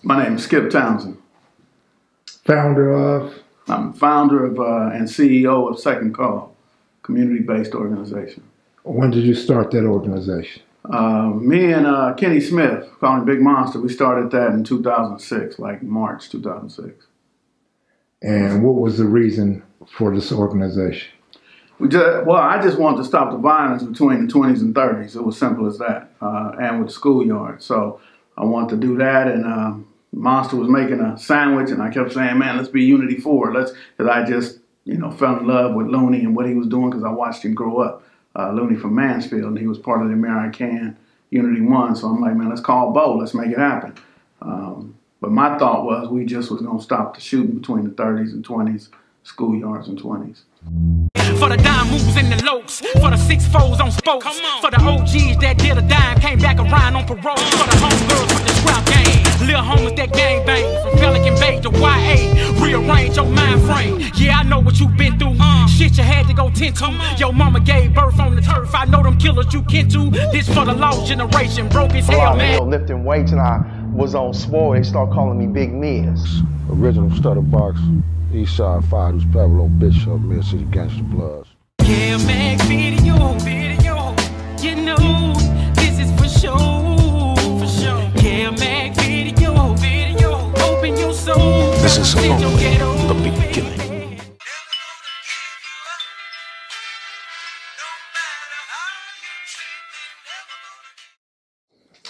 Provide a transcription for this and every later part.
My name is Skipp Townsend. Founder of? I'm founder of and CEO of Second Call, community-based organization. When did you start that organization? Me and Kenny Smith, calling Big Monster, we started that in 2006, like March 2006. And what was the reason for this organization? I just wanted to stop the violence between the 20s and 30s. It was simple as that, and with the schoolyard. So I wanted to do that, and Monster was making a sandwich, and I kept saying, man, let's be Unity 4. Because I just, fell in love with Looney and what he was doing because I watched him grow up. Looney from Mansfield, and he was part of the American Unity 1. So I'm like, man, let's call Bo. Let's make it happen. But my thought was we just was going to stop the shooting between the 30s and 20s, schoolyards and 20s. For the dime moves and the lokes, for the 6-4s on spokes, for the OGs that did a dime, came back around on parole, for the homegirls with the scrap game, little homies that gang bang, from Pelican Bay to YA, rearrange your mind frame. Yeah, I know what you've been through, shit you had to go tend to. Your mama gave birth on the turf, I know them killers you kin to. This for the lost generation, broke as hell, man. Lifting weights and I was on swole, they start calling me Big Miz. Original stutter box. East Side 5, who's Pebble on Bishop, Mill City Gangsta Bloods. Kev Mac video, you know, this is for sure. Kev Mac video, open your soul. This is only the beginning.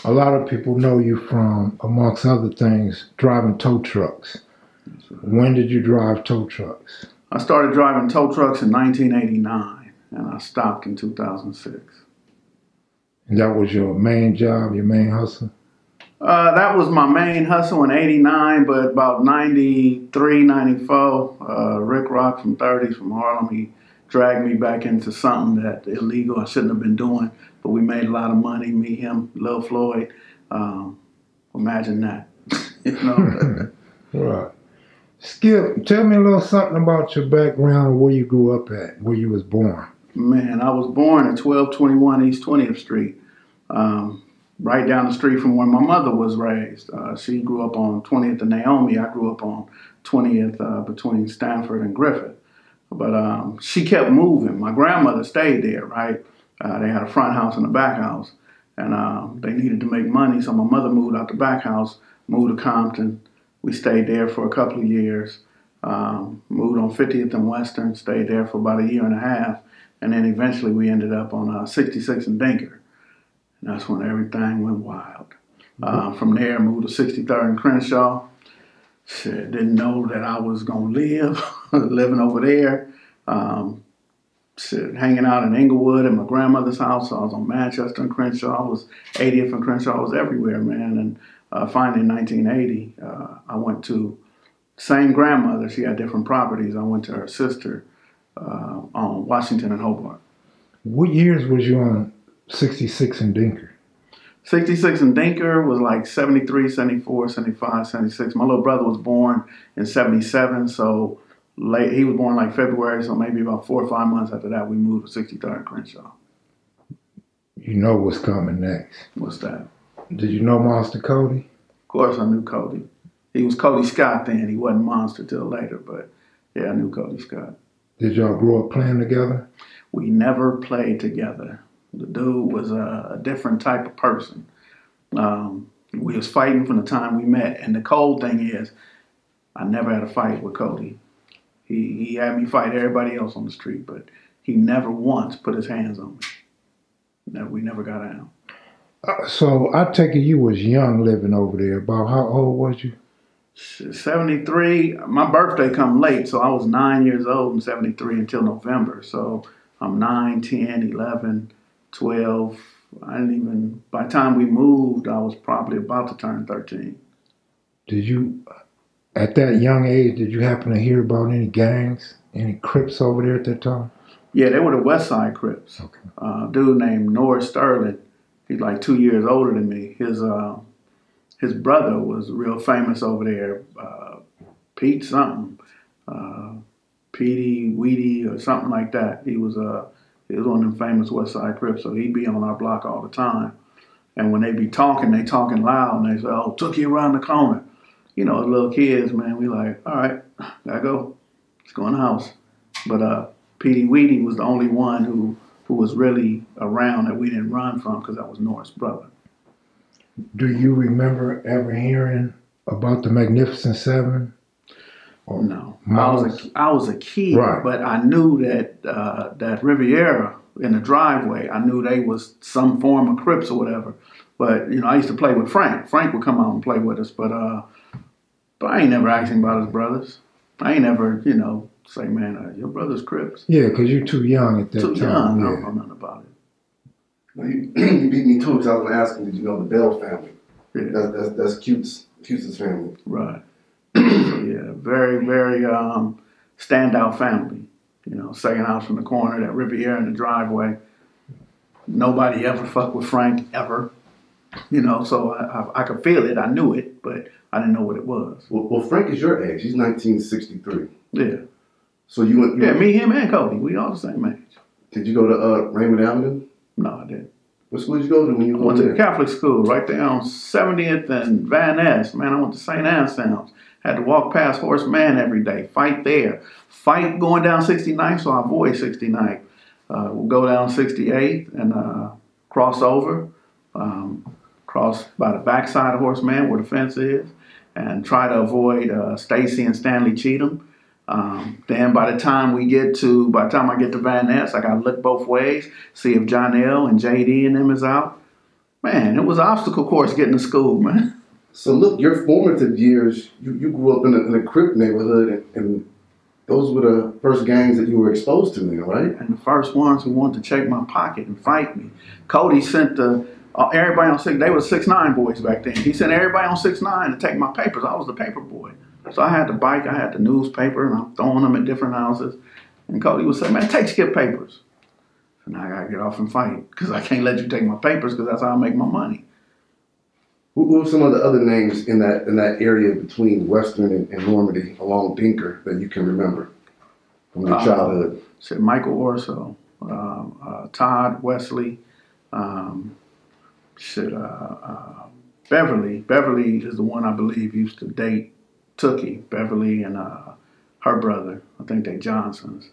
A lot of people know you from, amongst other things, driving tow trucks. When did you drive tow trucks? I started driving tow trucks in 1989, and I stopped in 2006. And that was your main job, your main hustle? That was my main hustle in 89, but about 93, 94, Rick Rock from 30s from Harlem, he dragged me back into something that illegal I shouldn't have been doing, but we made a lot of money, me, him, Lil Floyd. Imagine that, Right. Skip, tell me a little something about your background, where you grew up at, where you was born. Man, I was born at 1221 East 20th Street, right down the street from where my mother was raised. She grew up on 20th and Naomi. I grew up on 20th between Stanford and Griffith. But she kept moving. My grandmother stayed there, right? They had a front house and a back house, and they needed to make money, so my mother moved out the back house, moved to Compton. We stayed there for a couple of years, moved on 50th and Western, stayed there for about a year and a half, and then eventually we ended up on 66 and Dinker. And that's when everything went wild. From there, moved to 63rd and Crenshaw. Shit, didn't know that I was going to live, living over there. Hanging out in Inglewood at my grandmother's house. I was on Manchester and Crenshaw. I was 80th and Crenshaw. I was everywhere, man. And finally, in 1980, I went to same grandmother. She had different properties. I went to her sister on Washington and Hobart. What years was you on 66 and Dinker? 66 and Dinker was like 73, 74, 75, 76. My little brother was born in 77, so late. He was born like February, so maybe about 4 or 5 months after that, we moved to 63rd and Crenshaw. You know what's coming next. What's that? Did you know Monster Cody? Of course I knew Cody. He was Cody Scott then. He wasn't Monster till later, but yeah, I knew Cody Scott. Did y'all grow up playing together? We never played together. The dude was a different type of person. We was fighting from the time we met, and the cold thing is, I never had a fight with Cody. He had me fight everybody else on the street, but he never once put his hands on me. We never got out. So I take it you was young living over there. About how old was you? 73. My birthday come late, so I was 9 years old in 73 until November. So I'm 9, 10, 11, 12. By the time we moved, I was probably about to turn 13. Did you, at that young age, did you happen to hear about any gangs, any Crips over there at that time? Yeah, they were the West Side Crips. Okay. A dude named Norris Sterling, he's like 2 years older than me. His brother was real famous over there, Pete something, Petey, Weedy, or something like that. He was one of them famous West Side Crips, so he'd be on our block all the time. And when they be talking, they talking loud, and they say, "Oh, took you around the corner." you know, as little kids, man, we like, all right, gotta go. Let's go in the house. But Petey Weedy was the only one who was really around that we didn't run from because that was North's brother. Do you remember ever hearing about the Magnificent Seven? Or no, I was a kid, right. But I knew that that Riviera in the driveway, I knew they was some form of Crips or whatever. But you know, I used to play with Frank. Frank would come out and play with us, but I ain't never asked him about his brothers. I ain't never, you know, say, man, your brother's Crips. Yeah, because you're too young at that time. Too young. Yeah. I don't know nothing about it. No, you beat me too because I was going to ask him, did you know the Bell family? Yeah. That's Cute's family. Right. So, yeah, very, very standout family. You know, second house from the corner, that Riviera in the driveway. Nobody ever fucked with Frank, ever. You know, so I could feel it. I knew it, but I didn't know what it was. Well, Frank is your age. He's 1963. Yeah. So you went... me, him, and Cody. We all the same age. Did you go to Raymond Avenue? No, I didn't. What school did you go to when you went to the Catholic school right there on 70th and Van Ness. Man, I went to St. Anselm's. Had to walk past Horse Man every day. Fight there. Fight going down 69th, so I avoid 69th. We'll go down 68th and cross over. Cross by the backside of Horse Man where the fence is. And try to avoid Stacy and Stanley Cheatham. Then by the time I get to Van Ness, I got to look both ways, see if John L. and JD and them is out. Man, it was an obstacle course getting to school, man. So look, your formative years, you grew up in a Crip neighborhood, and those were the first gangs that you were exposed to then, right? And the first ones who wanted to check my pocket and fight me. Cody sent everybody on 6, they were 6'9" boys back then. He sent everybody on 6'9" to take my papers. I was the paper boy. So I had the bike, I had the newspaper, and I'm throwing them at different houses. And Cody would say, man, take Skipp papers. And I got to get off and fight because I can't let you take my papers because that's how I make my money. Who were some of the other names in that area between Western and Normandy along Dinker that you can remember from your childhood? Said Michael Orso, Todd Wesley, Beverly. Beverly is the one I believe used to date Tookie, Beverly and her brother. I think they Johnsons.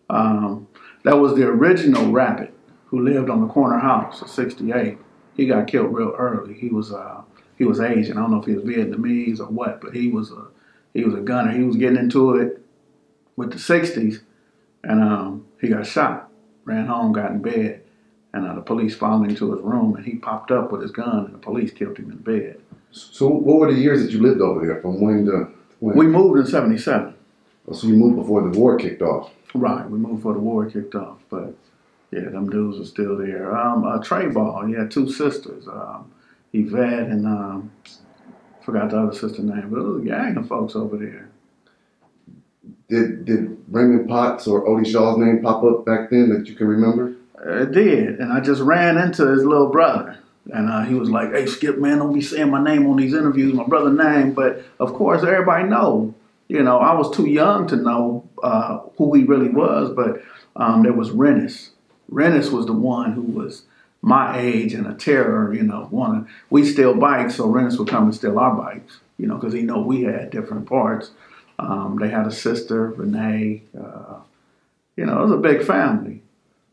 That was the original Rabbit who lived on the corner house of 68. He got killed real early. He was Asian. I don't know if he was Vietnamese or what, but he was a gunner. He was getting into it with the 60s, and he got shot. Ran home, got in bed, and the police followed him to his room, and he popped up with his gun, and the police killed him in bed. So what were the years that you lived over there? From when to when? We moved in 77. So you moved before the war kicked off? Right, we moved before the war kicked off, but yeah, them dudes were still there. Trey Ball, he had 2 sisters, Yvette and forgot the other sister's name, but it was a gang of folks over there. Did Raymond Potts or Odie Shaw's name pop up back then that you can remember? It did, and I just ran into his little brother. And he was like, hey, Skipp, man, don't be saying my name on these interviews, my brother's name. But, of course, everybody know. You know, I was too young to know who he really was. But there was Rennis. Rennis was the one who was my age and a terror, you know. We steal bikes, so Rennis would come and steal our bikes, you know, because he know we had different parts. They had a sister, Renee. You know, it was a big family.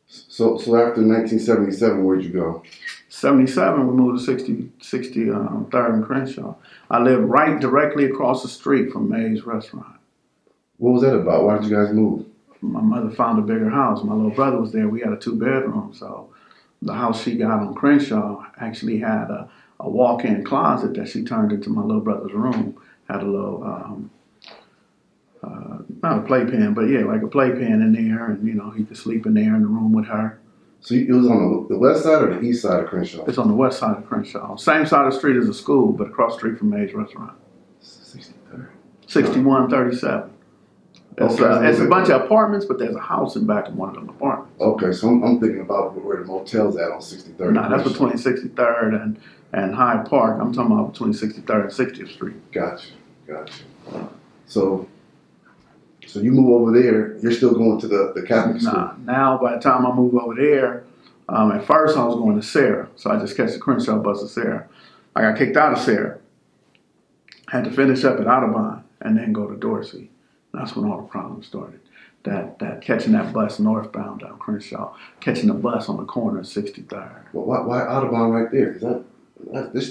So after 1977, where'd you go? 77, we moved to 63rd and Crenshaw. I lived right directly across the street from May's restaurant. What was that about? Why did you guys move? My mother found a bigger house. My little brother was there. We had a 2-bedroom. So the house she got on Crenshaw actually had a walk-in closet that she turned into my little brother's room. Had a little, not a playpen, but yeah, like a playpen in there. And, you know, he could sleep in there in the room with her. So it was on the west side or the east side of Crenshaw? It's on the west side of Crenshaw. Same side of the street as the school, but across the street from May's restaurant. 63rd. 6137. It's a bunch of apartments, but there's a house in back of one of them apartments. Okay, so I'm thinking about where the motel's at on 63rd. No, that's between 63rd and Hyde Park. I'm talking about between 63rd and 60th Street. Gotcha. So you move over there, you're still going to the Catholic school? Nah, now by the time I move over there, at first I was going to Sarah. So I just catch the Crenshaw bus to Sarah. I got kicked out of Sarah. Had to finish up at Audubon and then go to Dorsey. That's when all the problems started. That catching that bus northbound down Crenshaw, catching the bus on the corner of 63rd. Well, why Audubon right there? Is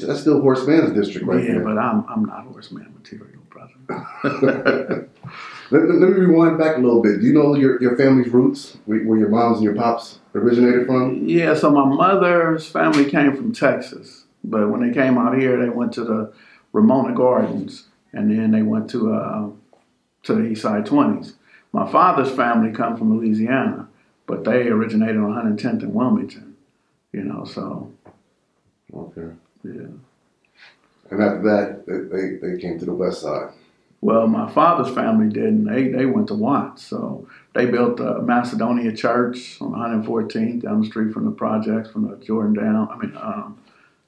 that's still Horseman's district right there. Yeah, but I'm not Horseman material, brother. Let me rewind back a little bit. Do you know your family's roots, where your moms and your pops originated from? Yeah, so my mother's family came from Texas, but when they came out here, they went to the Ramona Gardens, and then they went to the East Side 20s. My father's family come from Louisiana, but they originated on 110th and Wilmington, you know, so. Okay. Yeah. And after that, they came to the west side. Well, my father's family didn't. They went to Watts, so they built a Macedonia Church on 114th down the street from the projects, from the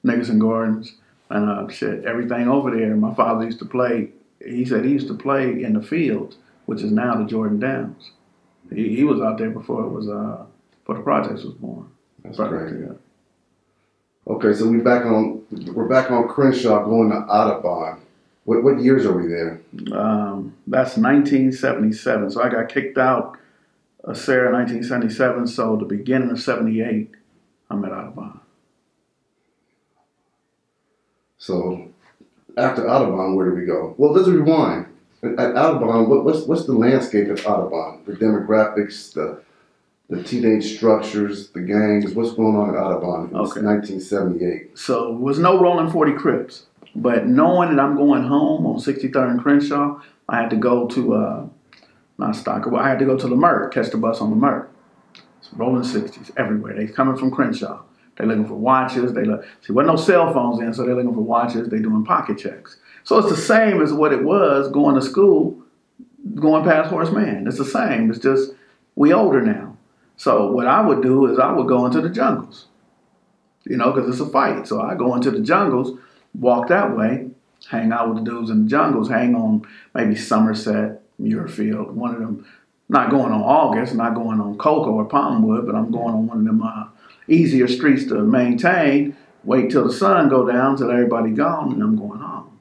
Nickerson Gardens, and everything over there. My father used to play. He said he used to play in the field, which is now the Jordan Downs. He was out there before it was before the projects was born. That's crazy. Yeah. Okay, so we're back on Crenshaw going to Audubon. What years are we there? That's 1977. So I got kicked out of Sarah in 1977. So the beginning of 78, I'm at Audubon. So after Audubon, where do we go? Well, let's rewind. At Audubon, what's the landscape at Audubon? The demographics, the teenage structures, the gangs. What's going on at Audubon? It's 1978. So there was no Rollin 40 Crips. But knowing that I'm going home on 63rd and Crenshaw, I had to go to, not Stocker, I had to go to Lamert, catch the bus on Lamert. It's rolling 60s everywhere. They coming from Crenshaw. They looking for watches. There wasn't no cell phones in, so they're looking for watches. They doing pocket checks. So it's the same as what it was going to school, going past Horseman. It's the same. It's just we older now. So what I would do is I would go into the jungles, you know, because it's a fight. So I go into the jungles, walk that way, hang out with the dudes in the jungles, hang on maybe Somerset, Muirfield, one of them, not going on August, not going on Cocoa or Palmwood, but I'm going on one of them easier streets to maintain, wait till the sun go down, till everybody gone, and I'm going home.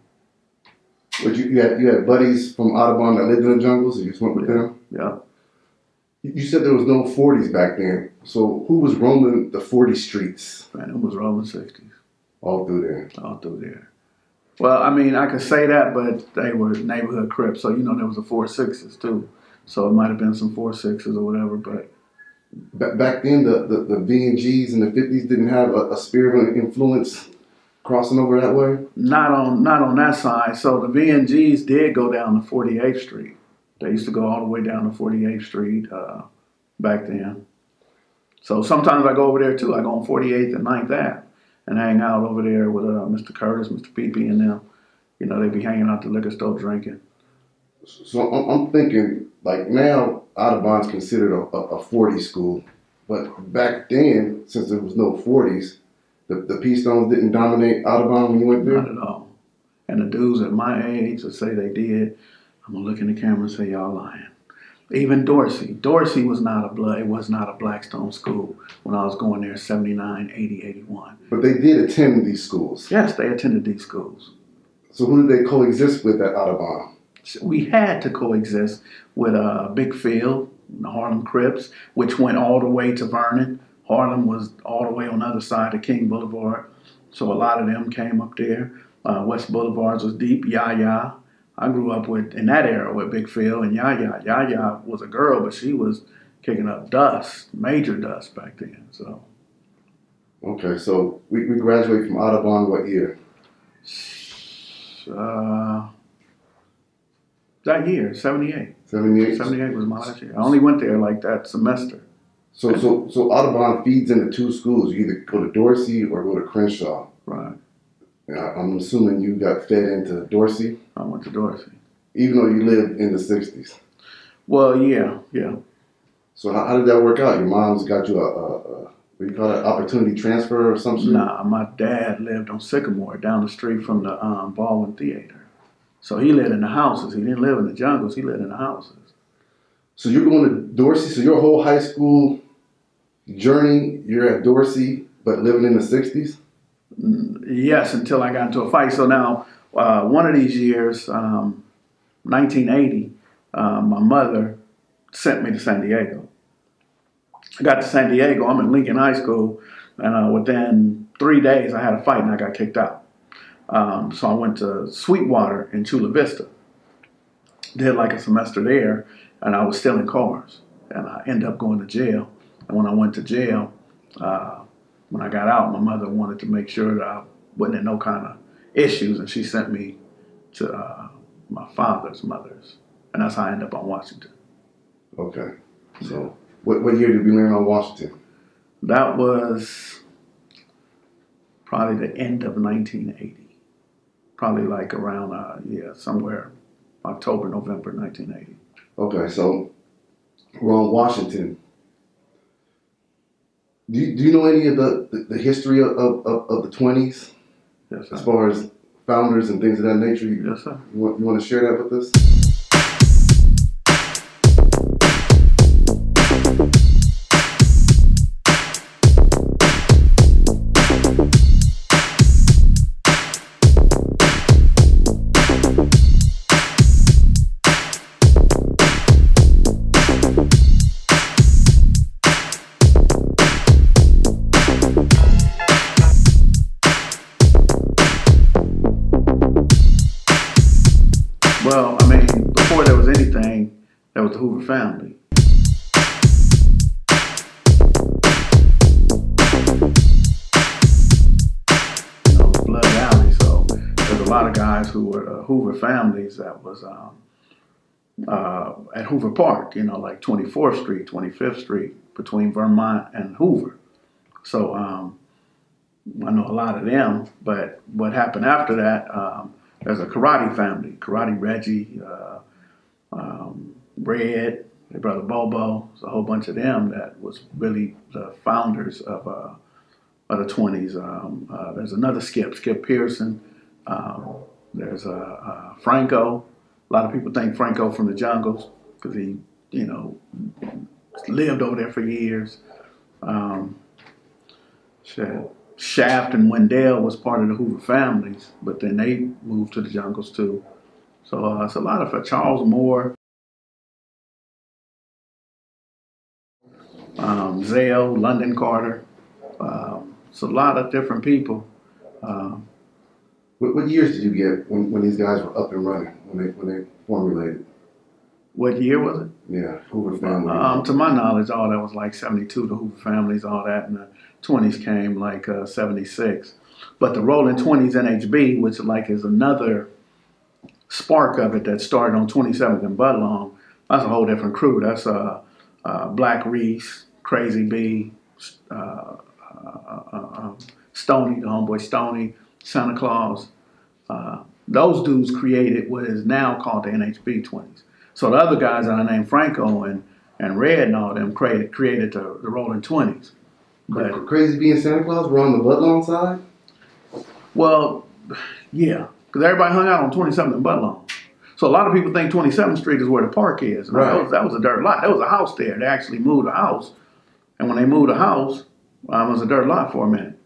But you had buddies from Audubon that lived in the jungles, and you just went with them? Yeah. You said there was no 40s back then, so who was roaming the 40 streets? Man, it was rolling 60s. All through there. All through there. Well, I mean, I could say that, but they were neighborhood Crips, so you know there was a 4-6s too. So it might have been some 4-6s or whatever, but back then the V&Gs in the 50s didn't have a sphere of influence crossing over that way? Not on that side. So the V&Gs did go down to 48th Street. They used to go all the way down to 48th Street back then. So sometimes I go over there too. I go on 48th and 9th Ave. And hang out over there with Mr. Curtis, Mr. Peepee, and them. You know, they be hanging out at the liquor store drinking. So I'm thinking, like now, Audubon's considered a 40 school. But back then, since there was no 40s, the P-Stones didn't dominate Audubon when you went there? Not at all. And the dudes at my age that say they did, I'm going to look in the camera and say, y'all lying. Even Dorsey. Dorsey was not a Blackstone school when I was going there 79, 80, 81. But they did attend these schools. Yes, they attended these schools. So who did they coexist with at Audubon? We had to coexist with Big Field, the Harlem Crips, which went all the way to Vernon. Harlem was all the way on the other side of King Boulevard. So a lot of them came up there. West Boulevards was deep. Yaya. I grew up in that era with Big Phil and Yaya. Yaya was a girl, but she was kicking up dust, major dust back then. So. Okay, so we graduated from Audubon what year? That year, 78. 78? 78 was my last year. I only went there like that semester. So Audubon feeds into two schools. You either go to Dorsey or go to Crenshaw. Right. I'm assuming you got fed into Dorsey? I went to Dorsey. Even though you lived in the 60s? Well, yeah. So how did that work out? Your mom's got you what do you call it, opportunity transfer or something? Nah, my dad lived on Sycamore down the street from the Baldwin Theater. So he lived in the houses. He didn't live in the jungles. He lived in the houses. So you're going to Dorsey. So your whole high school journey, you're at Dorsey, but living in the 60s? Yes, until I got into a fight. So now one of these years, 1980, my mother sent me to San Diego. I got to San Diego. I'm in Lincoln High School, and within 3 days, I had a fight and I got kicked out. So I went to Sweetwater in Chula Vista. Did like a semester there, and I was stealing cars, and I ended up going to jail. And when I went to jail, when I got out, my mother wanted to make sure that I wasn't in no kind of issues, and she sent me to my father's mother's, and that's how I ended up on Washington. Okay. So what year did we land on Washington? That was probably the end of 1980. Probably like around, somewhere October, November 1980. Okay, so we're on Washington. Do you know any of the history of the 20s? Yes, sir. As far as founders and things of that nature? Yes, sir. You want to share that with us? Well, I mean, before there was anything, there was the Hoover family. You know, it was Blood Valley, so there's a lot of guys who were Hoover families that was at Hoover Park, you know, like 24th Street, 25th Street, between Vermont and Hoover. So I know a lot of them, but what happened after that, there's a karate family, Karate Reggie, Red, their brother Bobo. There's a whole bunch of them that was really the founders of the 20s. There's another Skipp Pearson. There's Franco. A lot of people think Franco from the jungles because he, you know, lived over there for years. Shaft and Wendell was part of the Hoover families, but then they moved to the jungles too. So it's a lot of Charles Moore, Zale, London Carter. It's a lot of different people. What years did you get when these guys were up and running, when they formulated? What year was it? Yeah, Hoover family. To my knowledge, all that was like 72, the Hoover families, all that, and the 20s came like 76. But the Rollin 20s NHB, which like is another spark of it that started on 27th and Budlong, that's a whole different crew. That's Black Reese, Crazy B, Stoney, the homeboy Stoney, Santa Claus. Those dudes created what is now called the NHB 20s. So the other guys that I named Franco and Red and all them created the Rollin 20s. But Crazy B and Santa Claus were on the Budlong side? Well, yeah, because everybody hung out on 27th and Budlong. So a lot of people think 27th Street is where the park is. Right. That was a dirt lot. There was a house there. They actually moved a house. And when they moved the house, it was a dirt lot for a minute.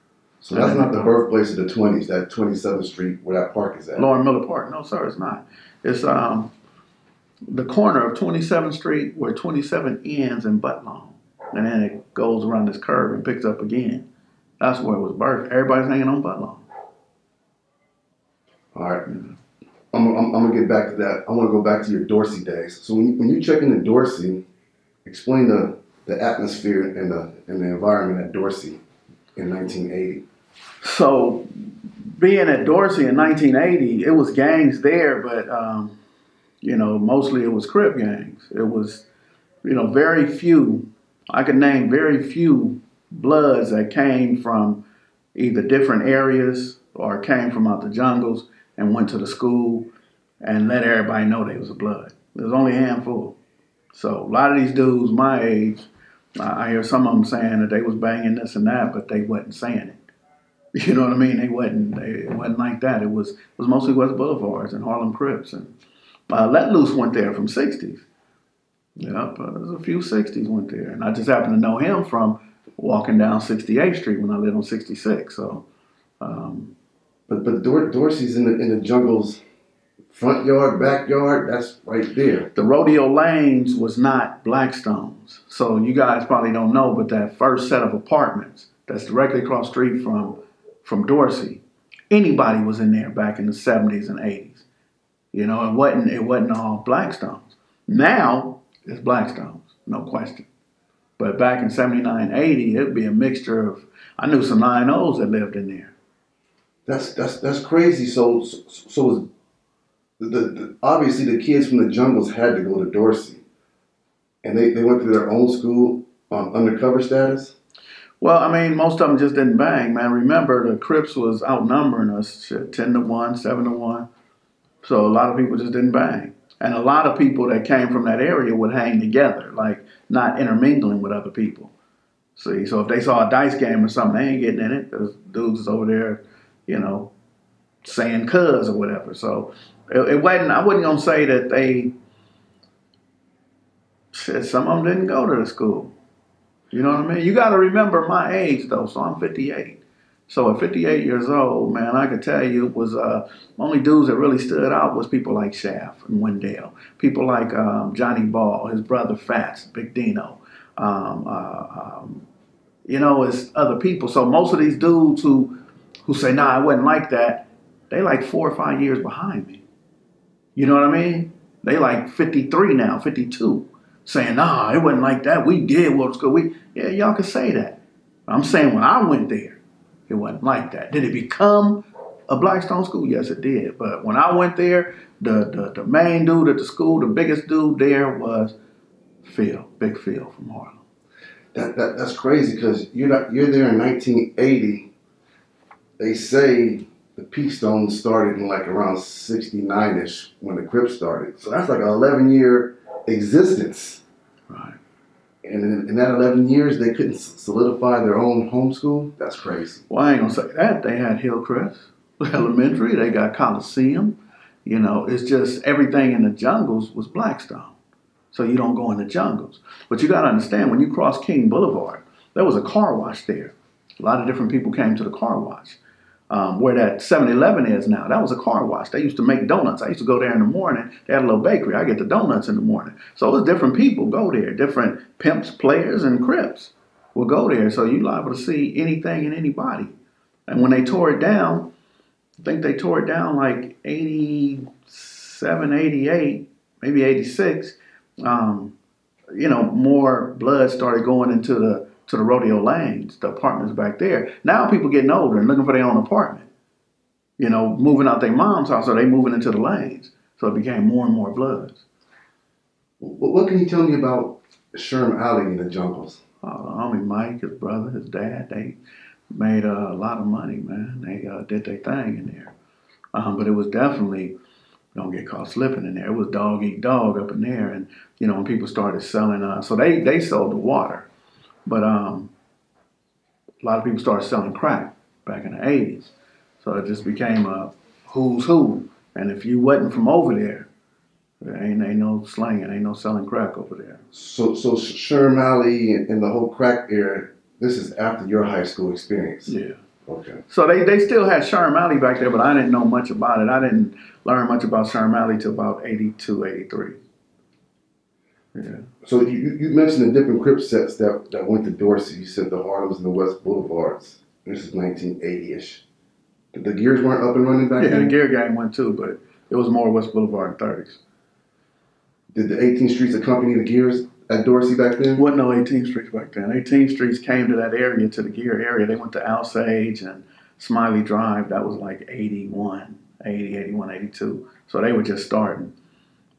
So that's not the birthplace of the 20s, that 27th Street where that park is at? Lauren Miller Park. No, sir, it's not. It's the corner of 27th Street where 27 ends in Budlong. And then it goes around this curve and picks up again. That's where it was birthed. Everybody's hanging on Budlong. All right. I'm going to get back to that. I want to go back to your Dorsey days. So when you check into Dorsey, explain the atmosphere and the environment at Dorsey in 1980. So being at Dorsey in 1980, it was gangs there, but, mostly it was Crip gangs. It was, very few. I could name very few Bloods that came from either different areas or came from out the jungles and went to the school and let everybody know they was a Blood. There was only a handful. So a lot of these dudes my age, I hear some of them saying that they was banging this and that, but they wasn't saying it. You know what I mean? It wasn't like that. It was mostly West Boulevards and Harlem Crips. And Let Loose went there from 60s. Yep, there's a few 60s went there. And I just happened to know him from walking down 68th Street when I lived on 66. So, But Dorsey's in the jungle's front yard, backyard. That's right there. The rodeo lanes was not Blackstone's. So you guys probably don't know, but that first set of apartments that's directly across the street from Dorsey, anybody was in there back in the 70s and 80s. You know, it wasn't all Blackstone's. Now it's Blackstone's, no question. But back in 79, 80, it'd be a mixture of, I knew some 9-0s that lived in there. That's crazy. So obviously the kids from the jungles had to go to Dorsey, and they went to their own school on undercover status. Well, I mean, most of them just didn't bang, man. Remember, the Crips was outnumbering us 10-1, 7-1. So a lot of people just didn't bang. And a lot of people that came from that area would hang together, like not intermingling with other people. See, so if they saw a dice game or something, they ain't getting in it. Those dudes is over there, you know, saying cuz or whatever. So it wasn't, I wasn't going to say that some of them didn't go to the school. You know what I mean? You got to remember my age, though, so I'm 58. So at 58 years old, man, I could tell you it was only dudes that really stood out was people like Shaft and Wendell. People like Johnny Ball, his brother Fats, Big Dino. You know, it's other people. So most of these dudes who say, nah, it wasn't like that, they like 4 or 5 years behind me. You know what I mean? They like 53 now, 52, saying, nah, it wasn't like that. We did what was good. Yeah, y'all can say that. I'm saying when I went there, it wasn't like that. Did it become a Blackstone school? Yes, it did. But when I went there, the main dude at the school, the biggest dude there was Phil, Big Phil from Harlem. That's crazy because you're there in 1980. They say the P-Stone started in like around 69-ish when the Crips started. So that's like an 11-year existence. Right. And in that 11 years, they couldn't solidify their own homeschool? That's crazy. Well, I ain't going to say that. They had Hillcrest Elementary. They got Coliseum. You know, it's just everything in the jungles was Blackstone. So you don't go in the jungles. But you got to understand, when you cross King Boulevard, there was a car wash there. A lot of different people came to the car wash. Where that 7-Eleven is now, that was a car wash. They used to make donuts. I used to go there in the morning. They had a little bakery. I get the donuts in the morning. So it was different people go there. Different pimps, players, and Crips will go there. So you're liable to see anything and anybody. And when they tore it down, I think they tore it down like 87, 88, maybe 86. You know, more blood started going into the rodeo lanes, the apartments back there. Now people getting older and looking for their own apartment. You know, moving out their mom's house, so they moving into the lanes. So it became more and more bloods. What can you tell me about Sherm Alley in the jungles? Homie Mike, his brother, his dad, they made a lot of money, man. They did their thing in there. But it was definitely, don't get caught slipping in there. It was dog eat dog up in there. And, you know, when people started selling, so they sold the water. But a lot of people started selling crack back in the 80s. So it just became a who's who. And if you wasn't from over there, there ain't no slanging, ain't no selling crack over there. So Sherm Alley and the whole crack era, this is after your high school experience? Yeah. Okay. So they still had Sherm Alley back there, but I didn't know much about it. I didn't learn much about Sherm Alley till about 82, 83. Yeah. So you mentioned the different Crip sets that went to Dorsey. You said the Harlems and the West Boulevards. This is 1980-ish. The Gears weren't up and running back then? Yeah, the Gear gang went too, but it was more West Boulevard and 30s. Did the 18th Streets accompany the Gears at Dorsey back then? Wasn't no 18th Streets back then. 18th Streets came to that area, to the Gear area. They went to Alsage and Smiley Drive. That was like 81, 82. So they were just starting.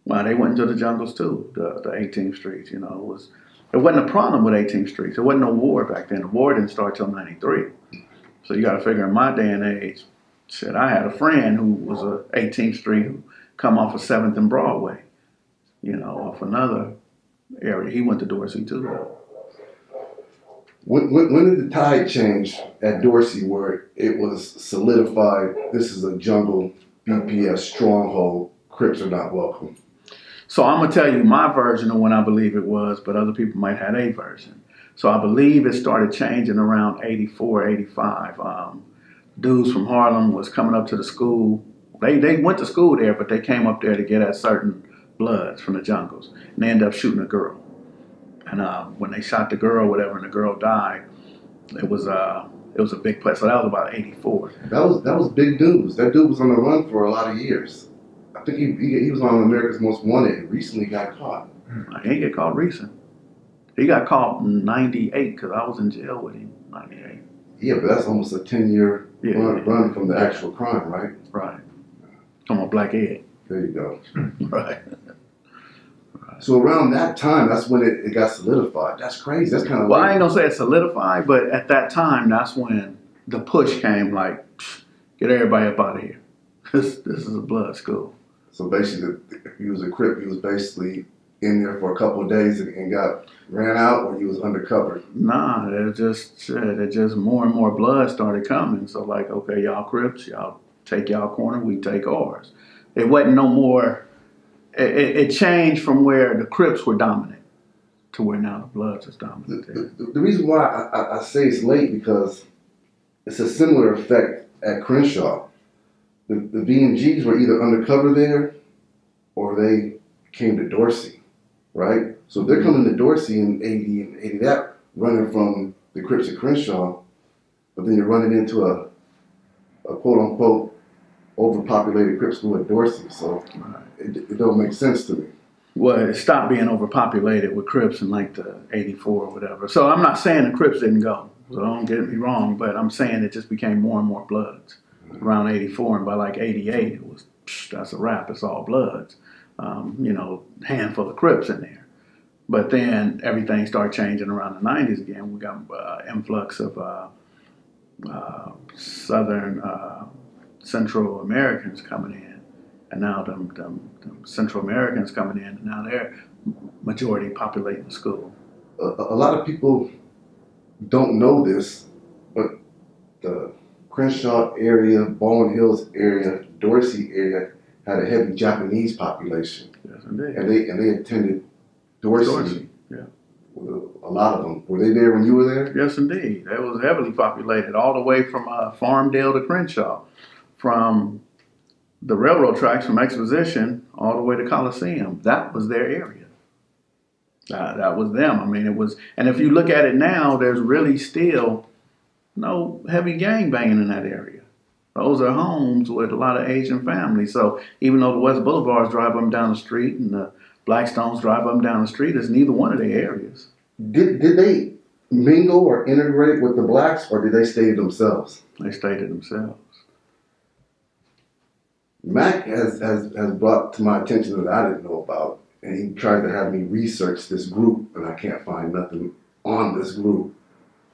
Well, they went into the jungles too, the 18th Streets, you know. It wasn't a problem with 18th Streets. There wasn't no war back then. The war didn't start till 93. So you got to figure in my day and age, shit, I had a friend who was a 18th Street who come off of 7th and Broadway, you know, off another area. He went to Dorsey too, though. When did the tide change at Dorsey where it was solidified, this is a jungle BPS stronghold, Crips are not welcome? So I'm going to tell you my version of when I believe it was, but other people might have a version. So I believe it started changing around 84, 85. dudes from Harlem was coming up to the school. They went to school there, but they came up there to get at certain bloods from the jungles, and they ended up shooting a girl. And when they shot the girl, whatever, and the girl died, it was a big place. So that was about '84. That was big news. That dude was on the run for a lot of years. I think he was on America's Most Wanted. Recently got caught. He didn't get caught recent. He got caught in '98 because I was in jail with him in '98. Yeah, but that's almost a 10-year run from the actual crime, right? Right. Come on, Black Ed. There you go. Right. So around that time, that's when it got solidified. That's crazy. That's kind of Well, I ain't gonna say it's solidified, but at that time, that's when the push came. Like, get everybody up out of here. This is a blood school. So basically, if he was a Crip, he was basically in there for a couple of days and ran out, or he was undercover. Nah, it just more and more blood started coming. So like, okay, y'all Crips, y'all take y'all corner, we take ours. It wasn't no more. It changed from where the Crips were dominant to where now the Bloods is dominant. The reason why I say it's late because it's a similar effect at Crenshaw. The VNGs were either undercover there or they came to Dorsey, right? So if they're coming to Dorsey in 80 and 80 that, running from the Crips at Crenshaw, but then you're running into a quote-unquote overpopulated Crip school at Dorsey. So it don't make sense to me. Well, it stopped being overpopulated with Crips in like the '84 or whatever. So I'm not saying the Crips didn't go. So don't get me wrong, but I'm saying it just became more and more Bloods around '84, and by like '88, it was that's a wrap. It's all Bloods. Handful of Crips in there. But then everything started changing around the '90s again. We got influx of Southern Central Americans coming in, and now them Central Americans coming in, and now they're majority populating the school. A lot of people don't know this, but the Crenshaw area, Baldwin Hills area, Dorsey area had a heavy Japanese population. Yes, indeed. And they attended Dorsey. Yeah. A lot of them. Were they there when you were there? Yes, indeed. It was heavily populated, all the way from Farmdale to Crenshaw, from the railroad tracks from Exposition all the way to Coliseum. That was their area. That was them. I mean, it was. And if you look at it now, there's really still no heavy gang banging in that area. Those are homes with a lot of Asian families. So even though the West Boulevards drive them down the street and the Blackstones drive them down the street, it's neither one of their areas. Did they mingle or integrate with the blacks, or did they stay to themselves? They stayed to themselves. Mac has brought to my attention that I didn't know about, and he tried to have me research this group, and I can't find nothing on this group.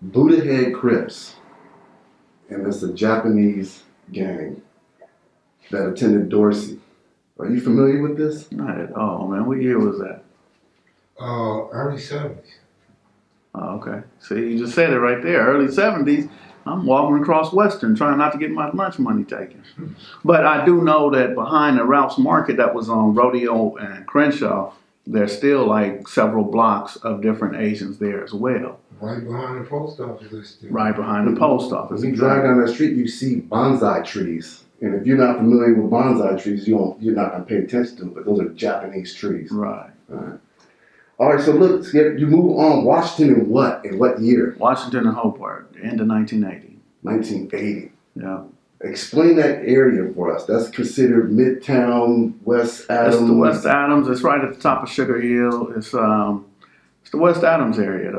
Buddha Head Crips, and it's a Japanese gang that attended Dorsey. Are you familiar with this? Not at all, man. What year was that? Early 70s. Oh, okay. See, you just said it right there. Early 70s. I'm walking across Western trying not to get my lunch money taken. But I do know that behind the Ralph's Market that was on Rodeo and Crenshaw, there's still like several blocks of different Asians there as well. Right behind the post office. Right behind the post office. When you drive down that street, you see bonsai trees. And if you're not familiar with bonsai trees, you're not going to pay attention to them, but those are Japanese trees. Right. All right, so look, Skip, you move on. Washington in what? In what year? Washington and Hobart, the end of 1980. 1980. Yeah. Explain that area for us. That's considered Midtown, West Adams. It's the West Adams. It's right at the top of Sugar Hill. It's the West Adams area.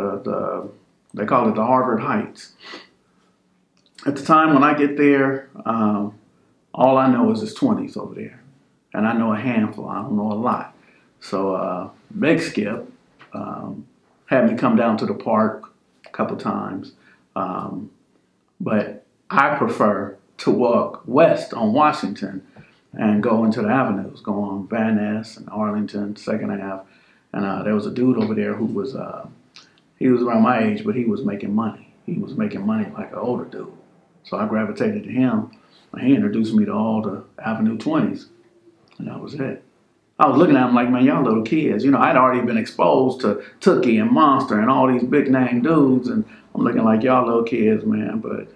They call it the Harvard Heights. At the time when I get there, all I know is it's 20s over there. And I know a handful. I don't know a lot. So Big Skip had me come down to the park a couple times. But I prefer to walk west on Washington and go into the avenues, go on Van Ness and Arlington, 2nd Ave. And there was a dude over there who was, he was around my age, but he was making money. He was making money like an older dude. So I gravitated to him. He introduced me to all the Avenue 20s, and that was it. I was looking at him like, man, y'all little kids. You know, I'd already been exposed to Tookie and Monster and all these big name dudes, and I'm looking like y'all little kids, man, but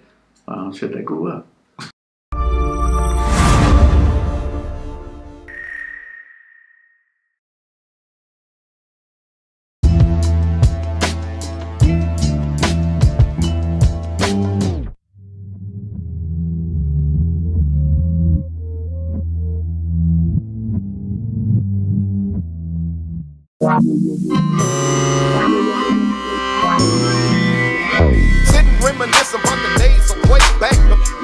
shit, they grew up. Sitting reminiscing about the days of way back.